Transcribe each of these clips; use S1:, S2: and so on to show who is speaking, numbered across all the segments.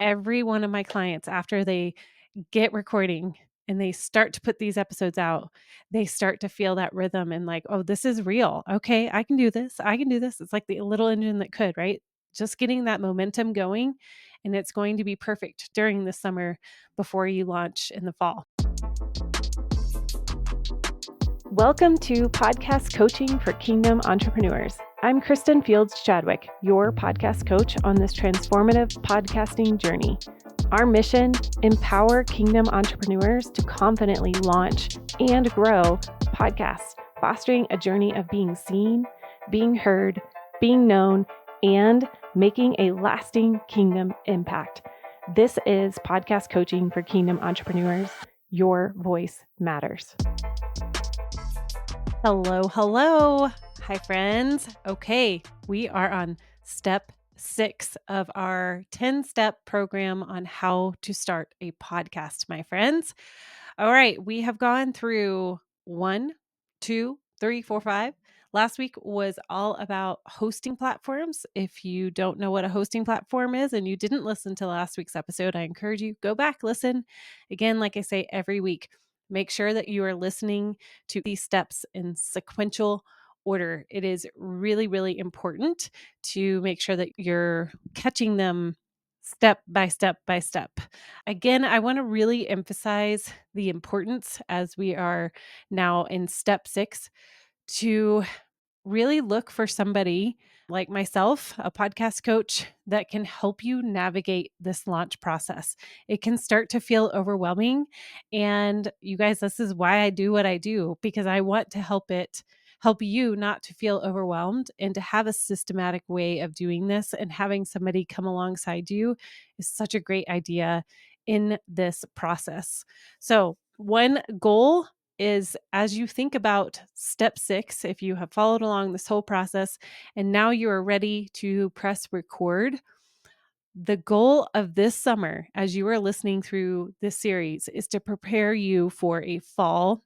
S1: every one of my clients, after they get recording and they start to put these episodes out, they start to feel that rhythm and like, oh, this is real. Okay, I can do this. I can do this. It's like the little engine that could, right? Just getting that momentum going. And it's going to be perfect during the summer before you launch in the fall. Welcome to Podcast Coaching for Kingdom Entrepreneurs. I'm Kristin Fields Chadwick, your podcast coach on this transformative podcasting journey. Our mission: empower Kingdom entrepreneurs to confidently launch and grow podcasts, fostering a journey of being seen, being heard, being known, and making a lasting kingdom impact. This is Podcast Coaching for Kingdom Entrepreneurs. Your voice matters. Hello. Hi, friends. Okay, we are on step 6 of our 10-step program on how to start a podcast, my friends. All right, we have gone through 1, 2, 3, 4, 5. Last week was all about hosting platforms. If you don't know what a hosting platform is and you didn't listen to last week's episode, I encourage you, go back, listen. Again, like I say every week, make sure that you are listening to these steps in sequential order. It is really, really important to make sure that you're catching them step by step by step. Again, I want to really emphasize the importance, as we are now in step 6, to really look for somebody like myself, a podcast coach, that can help you navigate this launch process. It can start to feel overwhelming. And you guys, this is why I do what I do, because I want to help you not to feel overwhelmed and to have a systematic way of doing this. And having somebody come alongside you is such a great idea in this process. So, one goal is, as you think about step 6, if you have followed along this whole process and now you are ready to press record, the goal of this summer, as you are listening through this series, is to prepare you for a fall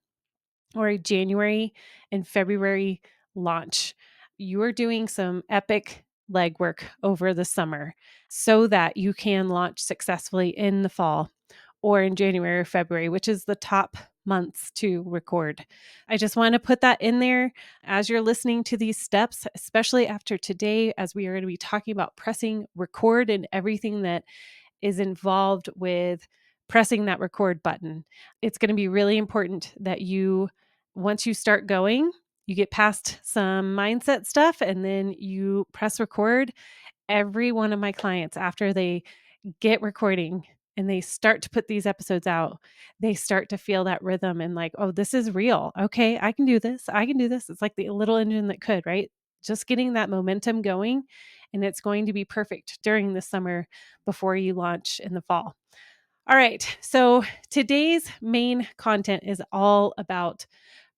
S1: or a January and February launch. You are doing some epic legwork over the summer so that you can launch successfully in the fall or in January or February, which is the top months to record. I just want to put that in there as you're listening to these steps, especially after today, as we are going to be talking about pressing record and everything that is involved with pressing that record button. It's going to be really important that you, once you start going, you get past some mindset stuff and then you press record. Every one of my clients, after they get recording and they start to put these episodes out, they start to feel that rhythm and like, oh, this is real. Okay, I can do this. I can do this. It's like the little engine that could, right? Just getting that momentum going. And it's going to be perfect during the summer before you launch in the fall. All right. So today's main content is all about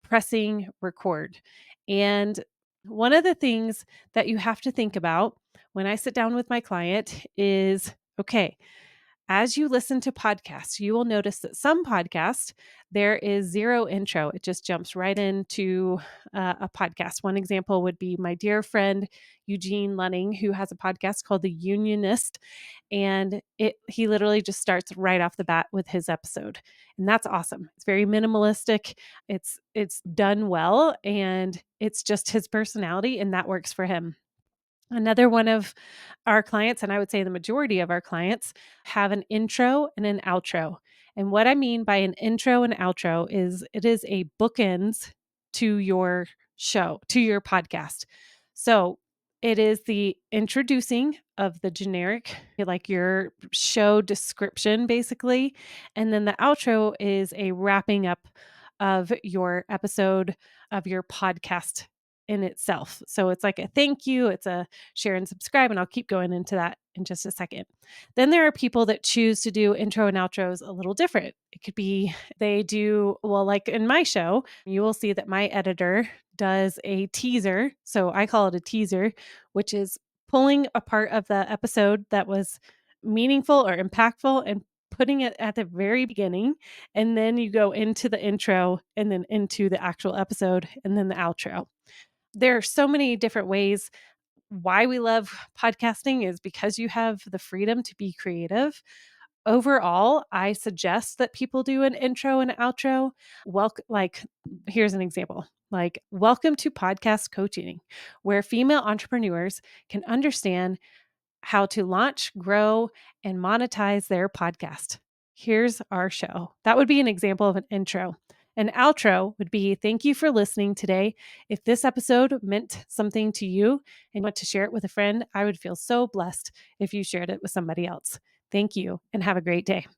S1: pressing record. And one of the things that you have to think about when I sit down with my client is, okay, as you listen to podcasts, you will notice that some podcasts, there is zero intro. It just jumps right into a podcast. One example would be my dear friend, Eugene Lunning, who has a podcast called The Unionist. And he literally just starts right off the bat with his episode. And that's awesome. It's very minimalistic. It's done well. And it's just his personality, and that works for him. Another one of our clients, and I would say the majority of our clients, have an intro and an outro. And what I mean by an intro and outro is it is a bookends to your show, to your podcast. So it is the introducing of the generic, like your show description, basically. And then the outro is a wrapping up of your episode, of your podcast in itself. So it's like a thank you, it's a share and subscribe, and I'll keep going into that in just a second. Then there are people that choose to do intro and outros a little different. It could be they do, well, like in my show, you will see that my editor does a teaser. So I call it a teaser, which is pulling a part of the episode that was meaningful or impactful and putting it at the very beginning. And then you go into the intro and then into the actual episode and then the outro. There are so many different ways why we love podcasting is because you have the freedom to be creative. Overall, I suggest that people do an intro and outro. Here's an example. Like, welcome to podcast coaching, where female entrepreneurs can understand how to launch, grow, and monetize their podcast. Here's our show. That would be an example of an intro. An outro would be thank you for listening today. If this episode meant something to you and you want to share it with a friend, I would feel so blessed if you shared it with somebody else. Thank you and have a great day.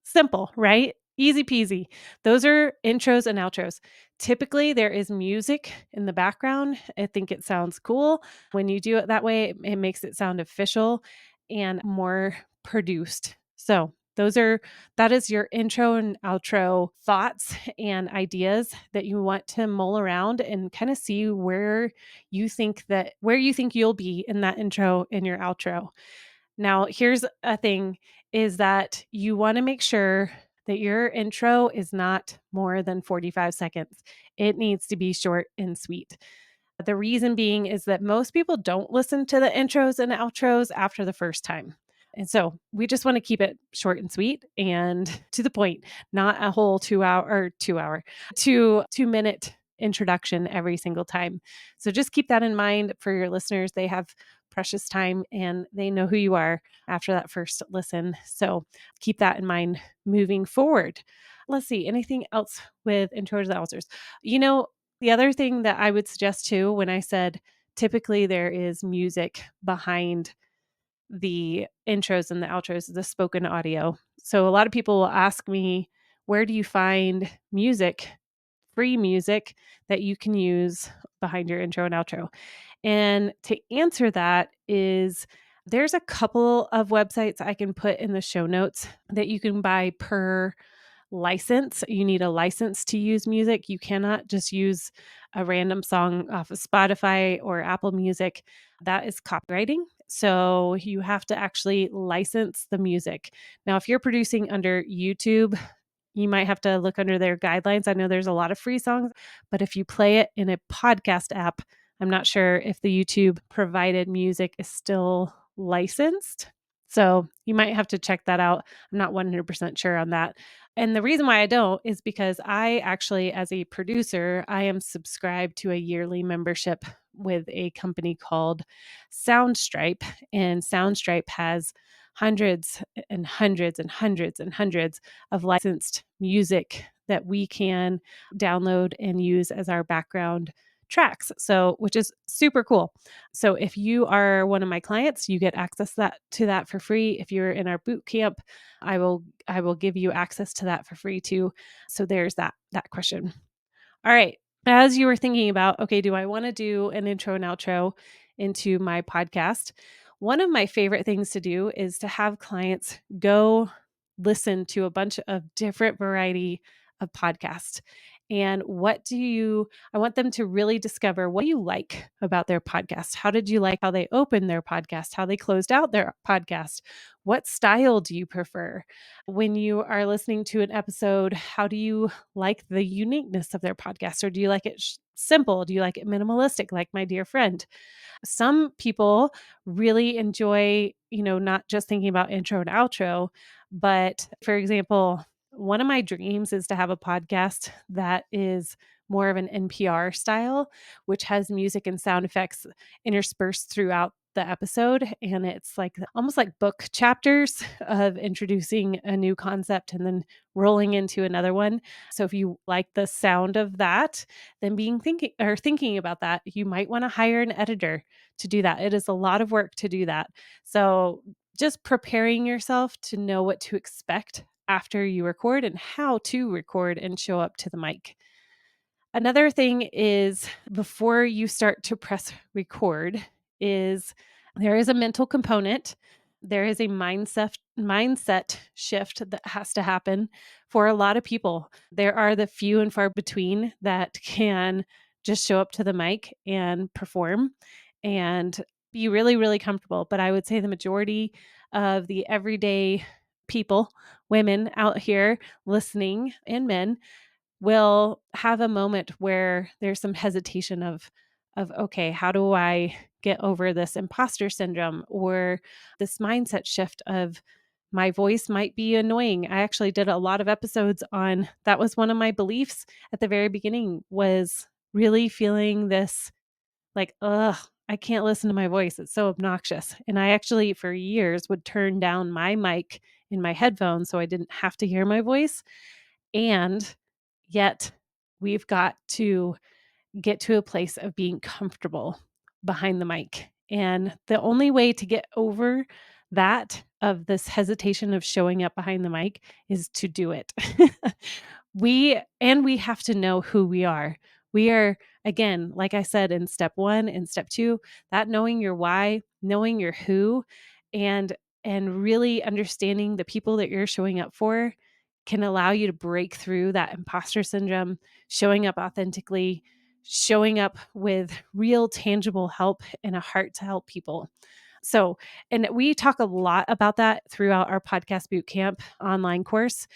S1: Simple, right? Easy peasy. Those are intros and outros. Typically, there is music in the background. I think it sounds cool. When you do it that way, it makes it sound official and more produced. So, that is your intro and outro thoughts and ideas that you want to mull around and kind of see where you think you'll be in that intro and your outro. Now, here's a thing is that you want to make sure that your intro is not more than 45 seconds. It needs to be short and sweet. The reason being is that most people don't listen to the intros and outros after the first time. And so we just want to keep it short and sweet and to the point, not a whole 2 minute introduction every single time. So just keep that in mind for your listeners. They have precious time and they know who you are after that first listen. So keep that in mind moving forward. Let's see, anything else with intros and outros? The other thing that I would suggest too, when I said typically there is music behind the intros and the outros, the spoken audio. So a lot of people will ask me, where do you find free music that you can use behind your intro and outro? And to answer that is there's a couple of websites I can put in the show notes that you can buy per license. You need a license to use music. You cannot just use a random song off of Spotify or Apple Music. That is copywriting. So you have to actually license the music. Now, if you're producing under YouTube, you might have to look under their guidelines. I know there's a lot of free songs, but if you play it in a podcast app, I'm not sure if the YouTube provided music is still licensed. So you might have to check that out. I'm not 100% sure on that. And the reason why I don't is because I actually, as a producer, I am subscribed to a yearly membership with a company called Soundstripe. And Soundstripe has hundreds and hundreds and hundreds and hundreds of licensed music that we can download and use as our background tracks. So, which is super cool. So, if you are one of my clients, you get access to that for free. If you're in our boot camp, I will give you access to that for free too. So, there's that question. All right. As you were thinking about, okay, do I want to do an intro and outro into my podcast? One of my favorite things to do is to have clients go listen to a bunch of different variety of podcasts. And I want them to really discover, what do you like about their podcast? How did you like how they opened their podcast? How they closed out their podcast? What style do you prefer? When you are listening to an episode, how do you like the uniqueness of their podcast? Or do you like it simple? Do you like it minimalistic, like my dear friend? Some people really enjoy, not just thinking about intro and outro, but for example, one of my dreams is to have a podcast that is more of an NPR style, which has music and sound effects interspersed throughout the episode. And it's like almost like book chapters of introducing a new concept and then rolling into another one. So if you like the sound of that, then thinking about that, you might want to hire an editor to do that. It is a lot of work to do that. So just preparing yourself to know what to expect after you record and how to record and show up to the mic. Another thing is, before you start to press record, is there is a mental component. There is a mindset shift that has to happen for a lot of people. There are the few and far between that can just show up to the mic and perform and be really, really comfortable. But I would say the majority of the everyday people, women out here listening, and men, will have a moment where there's some hesitation of, of, okay, how do I get over this imposter syndrome or this mindset shift of my voice might be annoying. I actually did a lot of episodes on that. Was one of my beliefs at the very beginning, was really feeling this like, ugh, I can't listen to my voice. It's so obnoxious. And I actually, for years, would turn down my mic in my headphones so I didn't have to hear my voice. And yet, we've got to get to a place of being comfortable behind the mic. And the only way to get over that, of this hesitation of showing up behind the mic, is to do it. We have to know who we are. We are, again, like I said, in step 1 and step 2, that knowing your why, knowing your who, and really understanding the people that you're showing up for can allow you to break through that imposter syndrome, showing up authentically, showing up with real tangible help and a heart to help people. So, and we talk a lot about that throughout our podcast boot camp online course,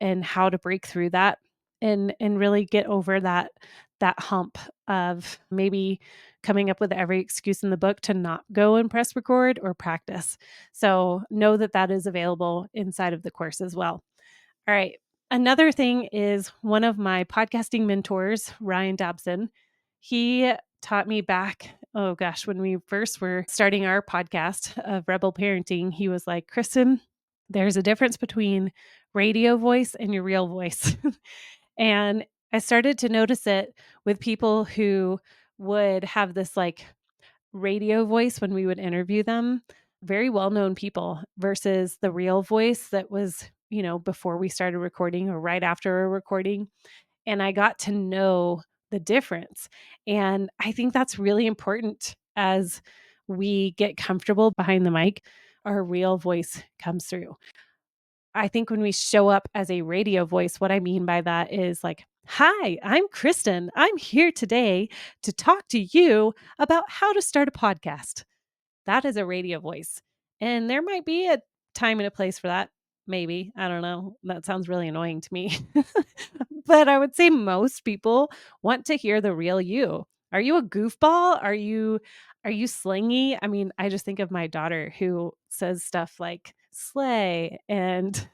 S1: and how to break through that and really get over that hump of maybe coming up with every excuse in the book to not go and press record or practice. So, know that that is available inside of the course as well. All right. Another thing is, one of my podcasting mentors, Ryan Dobson, he taught me back, oh gosh, when we first were starting our podcast of Rebel Parenting, he was like, Kristin, there's a difference between radio voice and your real voice. And I started to notice it with people who would have this like radio voice when we would interview them, very well-known people, versus the real voice that was, before we started recording or right after a recording. And I got to know the difference. And I think that's really important as we get comfortable behind the mic, our real voice comes through. I think when we show up as a radio voice, what I mean by that is like, hi, I'm Kristin. I'm here today to talk to you about how to start a podcast. That is a radio voice. And there might be a time and a place for that. Maybe. I don't know. That sounds really annoying to me. But I would say most people want to hear the real you. Are you a goofball? Are you slingy? I mean, I just think of my daughter who says stuff like slay and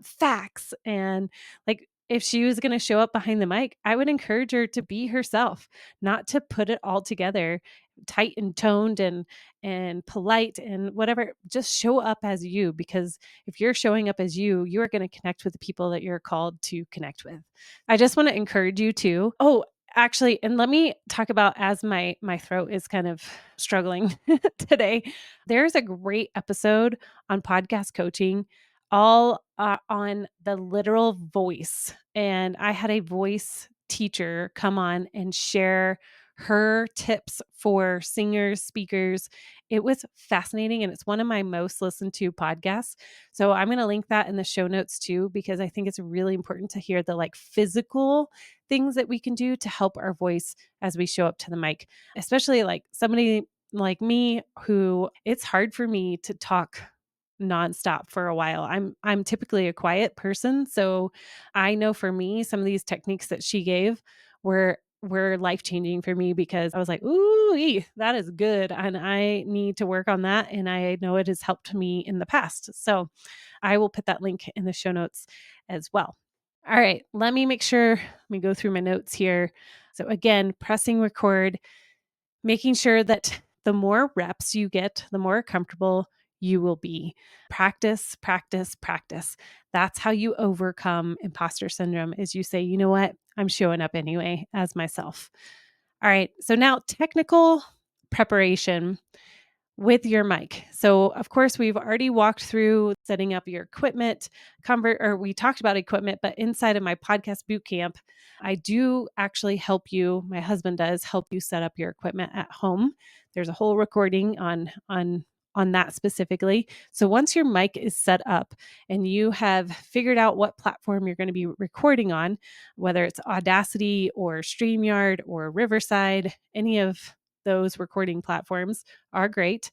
S1: facts. And like, if she was going to show up behind the mic, I would encourage her to be herself, not to put it all together tight and toned and polite and whatever. Just show up as you, because if you're showing up as you, you are going to connect with the people that you're called to connect with. I just want to encourage you to, oh, actually, and let me talk about, as my throat is kind of struggling today, there's a great episode on podcast coaching, all on the literal voice. And I had a voice teacher come on and share her tips for singers, speakers. It was fascinating, and it's one of my most listened to podcasts. So I'm going to link that in the show notes too, because I think it's really important to hear the like physical things that we can do to help our voice as we show up to the mic, especially like somebody like me, who it's hard for me to talk nonstop for a while. I'm typically a quiet person, so I know for me some of these techniques that she gave were life-changing for me, because I was like, "Ooh, that is good, and I need to work on that, and I know it has helped me in the past." So, I will put that link in the show notes as well. All right, let me make sure, let me go through my notes here. So again, pressing record, making sure that the more reps you get, the more comfortable you will be. Practice, practice, practice. That's how you overcome imposter syndrome, is you say, you know what? I'm showing up anyway as myself. All right. So now technical preparation with your mic. So, of course, we've already walked through setting up your equipment, or we talked about equipment, but inside of my podcast boot camp, I do actually help you. My husband does help you set up your equipment at home. There's a whole recording on that specifically. So once your mic is set up and you have figured out what platform you're going to be recording on, whether it's Audacity or StreamYard or Riverside, any of those recording platforms are great.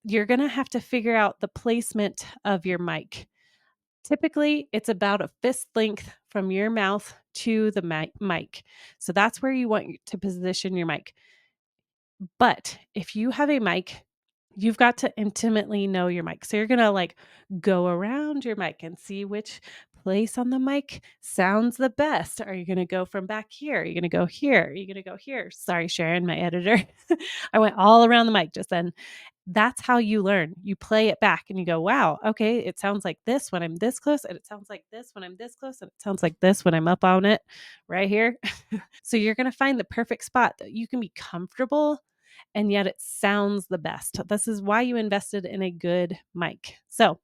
S1: You're going to have to figure out the placement of your mic. Typically, it's about a fist length from your mouth to the mic. So that's where you want to position your mic. But if you have a mic, you've got to intimately know your mic. So you're going to like go around your mic and see which place on the mic sounds the best. Are you going to go from back here? Are you going to go here? Are you going to go here? Sorry, Sharon, my editor. I went all around the mic just then. That's how you learn. You play it back and you go, wow, okay, it sounds like this when I'm this close, and it sounds like this when I'm this close, and it sounds like this when I'm up on it right here. So you're going to find the perfect spot that you can be comfortable and yet it sounds the best. This is why you invested in a good mic. So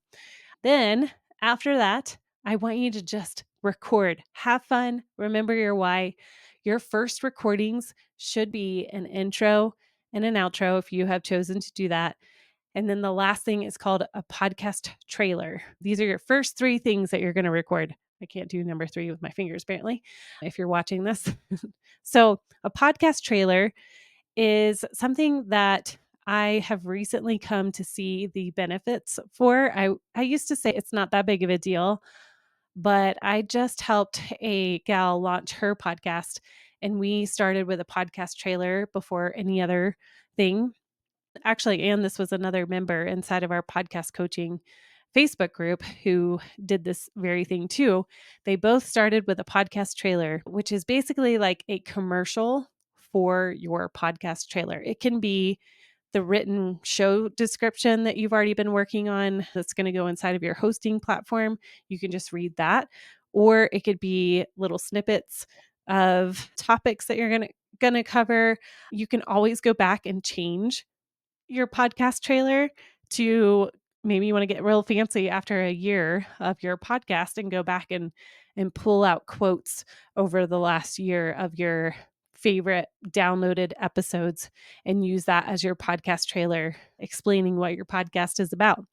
S1: then after that, I want you to just record, have fun, remember your why. Your first recordings should be an intro and an outro if you have chosen to do that. And then the last thing is called a podcast trailer. These are your first three things that you're going to record. I can't do number three with my fingers, apparently, if you're watching this. So, a podcast trailer is something that I have recently come to see the benefits for. I used to say it's not that big of a deal, but I just helped a gal launch her podcast, and we started with a podcast trailer before any other thing. Actually, and this was another member inside of our podcast coaching Facebook group who did this very thing too. They both started with a podcast trailer, which is basically like a commercial for your podcast trailer. It can be the written show description that you've already been working on that's going to go inside of your hosting platform. You can just read that. Or it could be little snippets of topics that you're going to cover. You can always go back and change your podcast trailer to maybe you want to get real fancy after a year of your podcast and go back and pull out quotes over the last year of your favorite downloaded episodes and use that as your podcast trailer explaining what your podcast is about.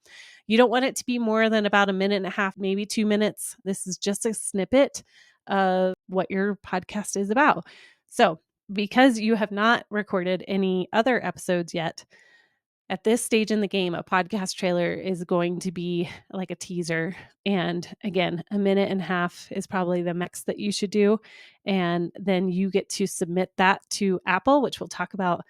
S1: You don't want it to be more than about a minute and a half, maybe 2 minutes. This is just a snippet of what your podcast is about. So, because you have not recorded any other episodes yet, at this stage in the game, a podcast trailer is going to be like a teaser. And again, a minute and a half is probably the max that you should do. And then you get to submit that to Apple, which we'll talk about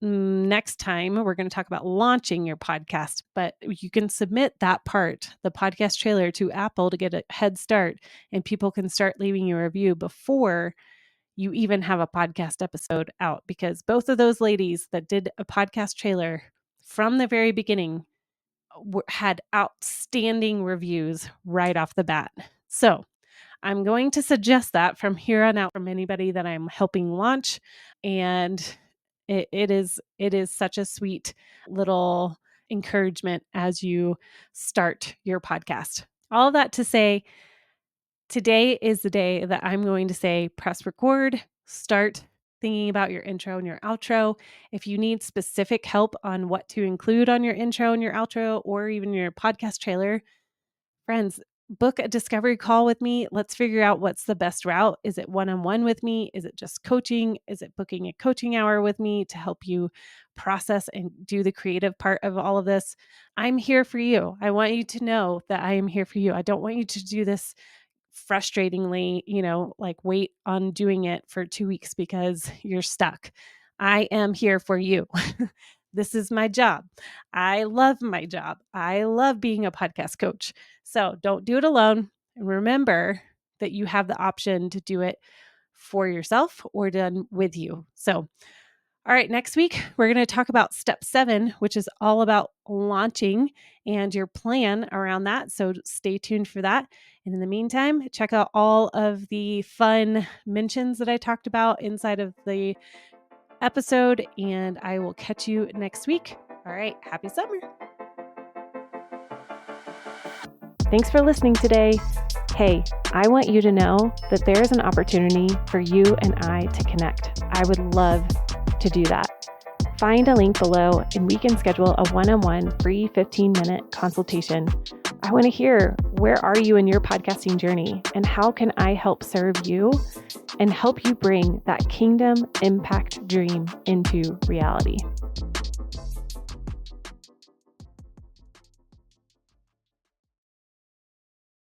S1: next time. We're going to talk about launching your podcast, but you can submit that part, the podcast trailer, to Apple to get a head start, and people can start leaving you a review before you even have a podcast episode out, because both of those ladies that did a podcast trailer from the very beginning had outstanding reviews right off the bat. So I'm going to suggest that from here on out from anybody that I'm helping launch. And it is such a sweet little encouragement as you start your podcast. All of that to say, today is the day that I'm going to say, press record, start thinking about your intro and your outro. If you need specific help on what to include on your intro and your outro, or even your podcast trailer, friends, book a discovery call with me. Let's figure out what's the best route. Is it one-on-one with me? Is it just coaching? Is it booking a coaching hour with me to help you process and do the creative part of all of this? I'm here for you. I want you to know that I am here for you. I don't want you to do this frustratingly, like wait on doing it for 2 weeks because you're stuck. I am here for you. This is my job. I love my job. I love being a podcast coach. So don't do it alone. And remember that you have the option to do it for yourself or done with you. So, all right, next week, we're going to talk about step 7, which is all about launching and your plan around that. So stay tuned for that. And in the meantime, check out all of the fun mentions that I talked about inside of the episode, and I will catch you next week. All right, happy summer. Thanks for listening today. Hey, I want you to know that there is an opportunity for you and I to connect. I would love to do that. Find a link below and we can schedule a one-on-one free 15-minute consultation. I want to hear, where are you in your podcasting journey, and how can I help serve you and help you bring that kingdom impact dream into reality?